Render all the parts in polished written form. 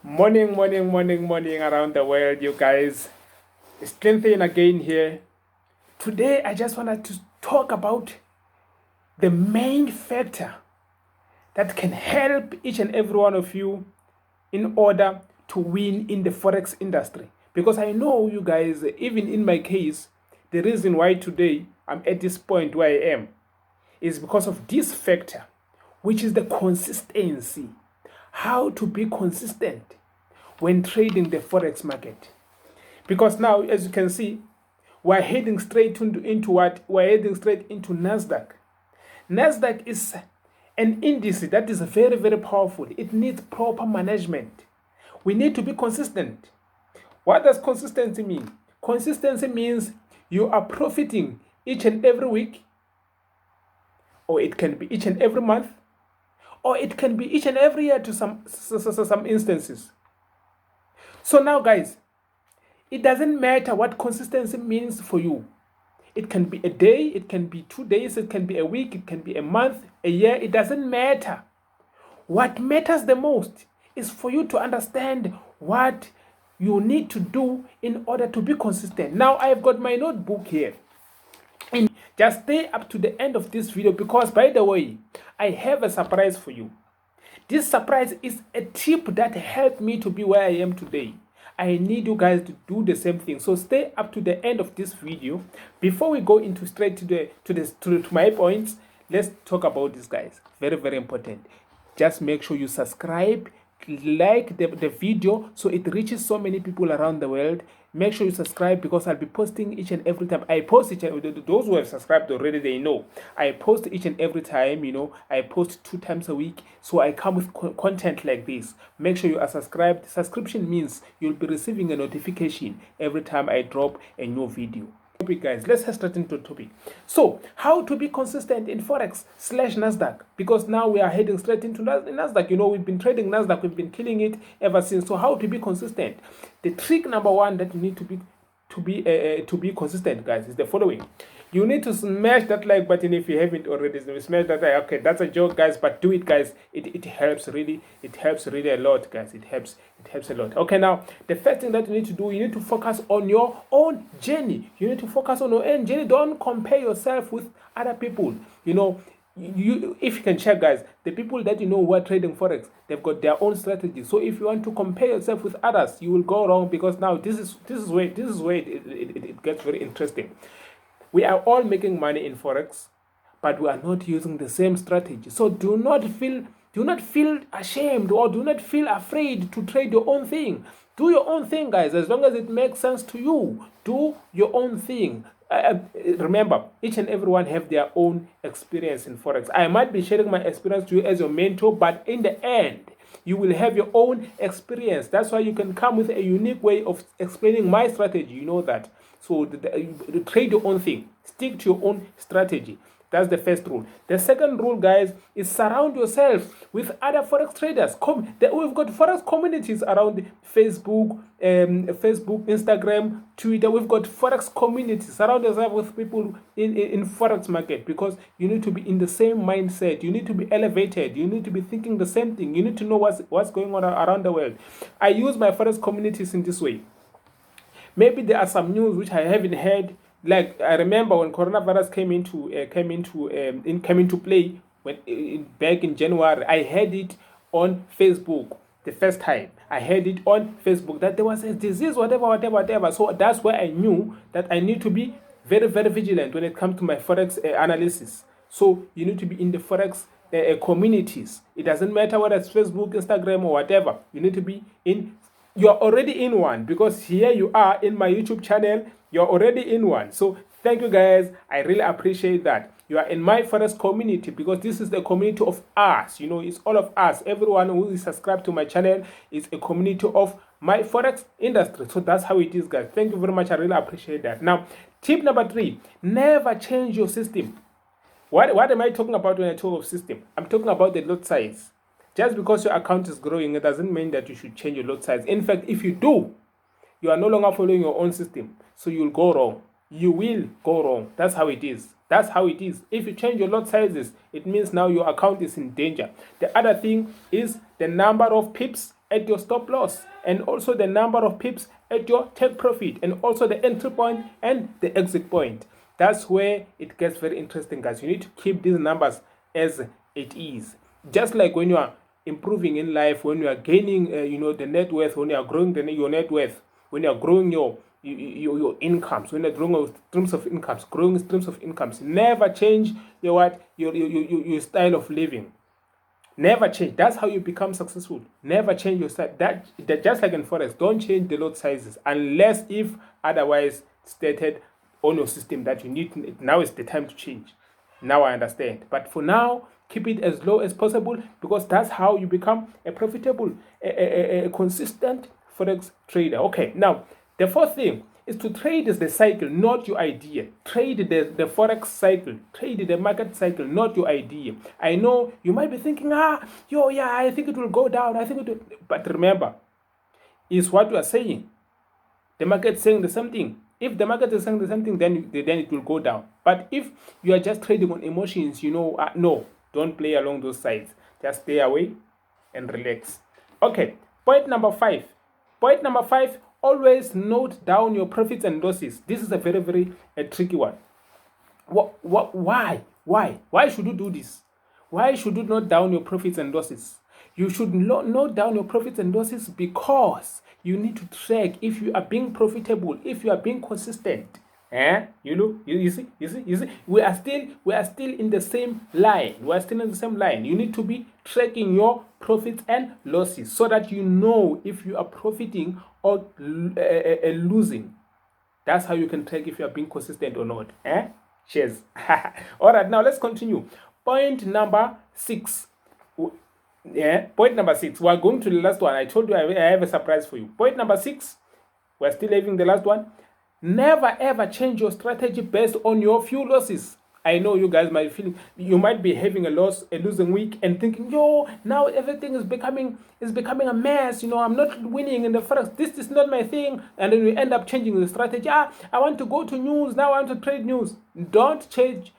Morning around the world, you guys. It's Clinton again here. Today, I just wanted to talk about the main factor that can help each and every one of you in order to win in the Forex industry. Because I know you guys, even in my case, the reason why today I'm at this point where I am is because of this factor, which is the consistency. How to be consistent when trading the Forex market. Because now, as you can see, we're heading straight into what? We're heading straight into Nasdaq. Nasdaq is an index that is very, very powerful. It needs proper management. We need to be consistent. What does consistency mean? Consistency means you are profiting each and every week, or it can be each and every month, or it can be each and every year to some instances. So now, guys, it doesn't matter what consistency means for you. It can be a day, it can be 2 days, it can be a week, it can be a month, a year. It doesn't matter. What matters the most is for you to understand what you need to do in order to be consistent. Now, I've got my notebook here. And just stay up to the end of this video because, by the way, I have a surprise for you. This surprise is a tip that helped me to be where I am today. I need you guys to do the same thing. So stay up to the end of this video. Before we go into straight to my points, let's talk about this, guys. Very, very important. Just make sure you subscribe, like the video so it reaches so many people around the world. Make sure you subscribe because I'll be posting each and every time. I post each and those who have subscribed already, they know I post each and every time. I post 2 times a week, so I come with content like this. Make sure you are subscribed. Subscription means you'll be receiving a notification every time I drop a new video. Guys, let's head straight into the topic. So, how to be consistent in Forex / Nasdaq? Because now we are heading straight into Nasdaq. We've been trading Nasdaq, we've been killing it ever since. So, how to be consistent? The trick number one that you need to be consistent, guys, is the following. You need to smash that like button if you haven't already. Smash that like. Okay, that's a joke, guys, but do it, guys. It helps really. It helps really a lot, guys. It helps a lot. Okay, now the first thing that you need to do, you need to focus on your own journey. You need to focus on your own journey. Don't compare yourself with other people. If you can check, guys, the people that who are trading Forex, they've got their own strategy. So if you want to compare yourself with others, you will go wrong because now this is where it gets very interesting. We are all making money in Forex, but we are not using the same strategy. So do not feel ashamed or do not feel afraid to trade your own thing. Do your own thing, guys. As long as it makes sense to you, do your own thing. Remember, each and everyone have their own experience in Forex. I might be sharing my experience to you as your mentor, but in the end, you will have your own experience. That's why you can come with a unique way of explaining my strategy. You know that. So trade your own thing. Stick to your own strategy. That's the first rule. The second rule, guys, is surround yourself with other Forex traders. We've got Forex communities around Facebook, Instagram, Twitter. We've got Forex communities. Surround yourself with people in Forex market because you need to be in the same mindset. You need to be elevated. You need to be thinking the same thing. You need to know what's going on around the world. I use my Forex communities in this way. Maybe there are some news which I haven't heard. Like I remember when coronavirus came into play back in January, I heard it on Facebook the first time. I heard it on Facebook that there was a disease, whatever. So that's where I knew that I need to be very, very vigilant when it comes to my Forex analysis. So you need to be in the Forex communities. It doesn't matter whether it's Facebook, Instagram, or whatever. You need to be in. You're already in one because here you are in my YouTube channel. You're already in one. So thank you, guys. I really appreciate that. You are in my Forex community because this is the community of us. It's all of us. Everyone who is subscribed to my channel is a community of my Forex industry. So that's how it is, guys. Thank you very much. I really appreciate that. Now, tip number 3, never change your system. What am I talking about when I talk of system? I'm talking about the lot size. Just because your account is growing, it doesn't mean that you should change your lot size. In fact, if you do, you are no longer following your own system. So you'll go wrong. You will go wrong. That's how it is. If you change your lot sizes, it means now your account is in danger. The other thing is the number of pips at your stop loss, and also the number of pips at your take profit, and also the entry point and the exit point. That's where it gets very interesting, guys. You need to keep these numbers as it is. Just like when you are improving in life, when you are gaining the net worth, when you are growing your net worth, when you are growing your incomes, when you're growing streams of incomes, never change your style of living. Never change. That's how you become successful. Never change your style. That just like in Forex, don't change the lot sizes unless if otherwise stated on your system that you need. Now is the time to change. Now I understand. But for now, keep it as low as possible, because that's how you become a profitable, a consistent Forex trader. Okay, now the fourth thing is to trade is the cycle, not your idea. Trade the Forex cycle, trade the market cycle, not your idea. I know you might be thinking, I think it will go down. But remember, is what you are saying. The market is saying the same thing. If the market is saying the same thing, then it will go down. But if you are just trading on emotions, no, don't play along those sides. Just stay away and relax. Okay, point number five. Always note down your profits and losses. This is a very, very tricky one. Why? Why should you do this? Why should you note down your profits and losses? You should note down your profits and losses because you need to track if you are being profitable, if you are being consistent. You see, we are still in the same line. You need to be tracking your profits and losses so that you know if you are profiting or losing. That's how you can track if you are being consistent or not. Cheers. All right, now let's continue. Point number 6. Point number 6. We are going to the last one. I told you I have a surprise for you. Point number 6. We're still having the last one. Never ever change your strategy based on your few losses. I know you guys might be having a losing week and thinking, now everything is becoming a mess. I'm not winning in the Forex. This is not my thing. And then you end up changing the strategy. I want to go to news. Now I want to trade news. Don't change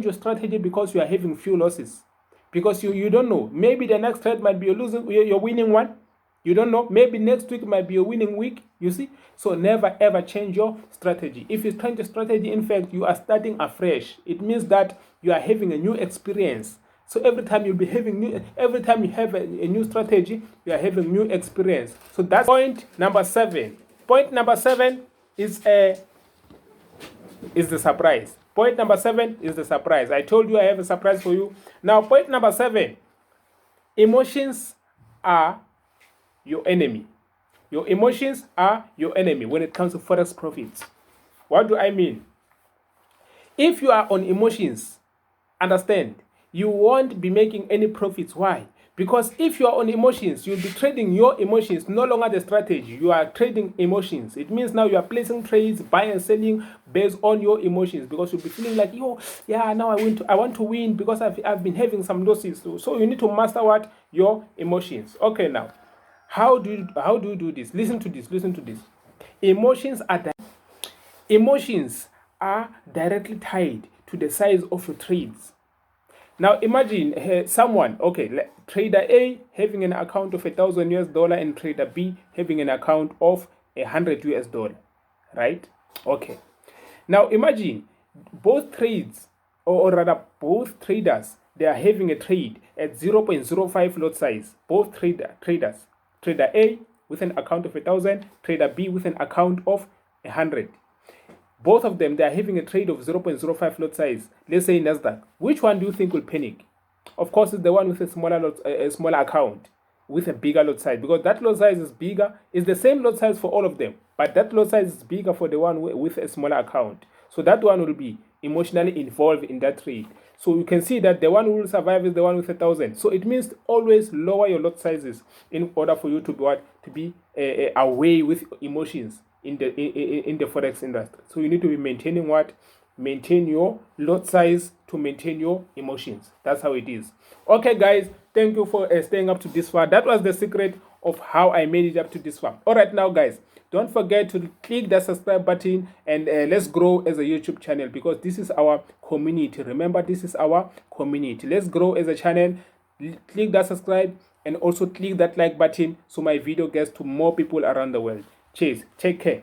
your strategy because you are having few losses. Because you don't know. Maybe the next trade might be your winning one. You don't know. Maybe next week might be a winning week. You see? So never ever change your strategy. If you change your strategy, in fact, you are starting afresh. It means that you are having a new experience. So every time you have a new strategy, you are having new experience. So that's point number 7. Point number 7 is the surprise. Point number 7 is the surprise. I told you I have a surprise for you. Now, point number 7. Emotions are your enemy. Your emotions are your enemy when it comes to Forex profits. What do I mean? If you are on emotions, understand, you won't be making any profits. Why? Because if you are on emotions, you'll be trading your emotions, no longer the strategy. You are trading emotions. It means now you are placing trades, buying and selling based on your emotions, because you'll be feeling like, now I want to win because I've been having some losses. So you need to master what? Your emotions. Okay, now. How do you do this? Listen to this. Emotions are directly tied to the size of your trades. Now imagine someone, trader A having an account of $1,000 and trader B having an account of $100, right? Okay. Now imagine both trades, or rather both traders, they are having a trade at 0.05 lot size. Both traders. Trader A with an account of 1,000, trader B with an account of 100. Both of them, they are having a trade of 0.05 lot size. Let's say Nasdaq. Which one do you think will panic? Of course, it's the one with a smaller account with a bigger lot size, because that lot size is bigger. It's the same lot size for all of them, but that lot size is bigger for the one with a smaller account. So that one will be emotionally involved in that trade. So you can see that the one who will survive is the one with 1,000. So it means always lower your lot sizes in order for you to be away with emotions in the Forex industry. So you need to be maintain your lot size to maintain your emotions. That's how it is. Okay, guys, thank you for staying up to this far. That was the secret of how I made it up to this far. All right, now, guys, don't forget to click that subscribe button and let's grow as a YouTube channel, because this is our community. Remember, this is our community. Let's grow as a channel. Click that subscribe and also click that like button so my video gets to more people around the world. Cheers. Take care.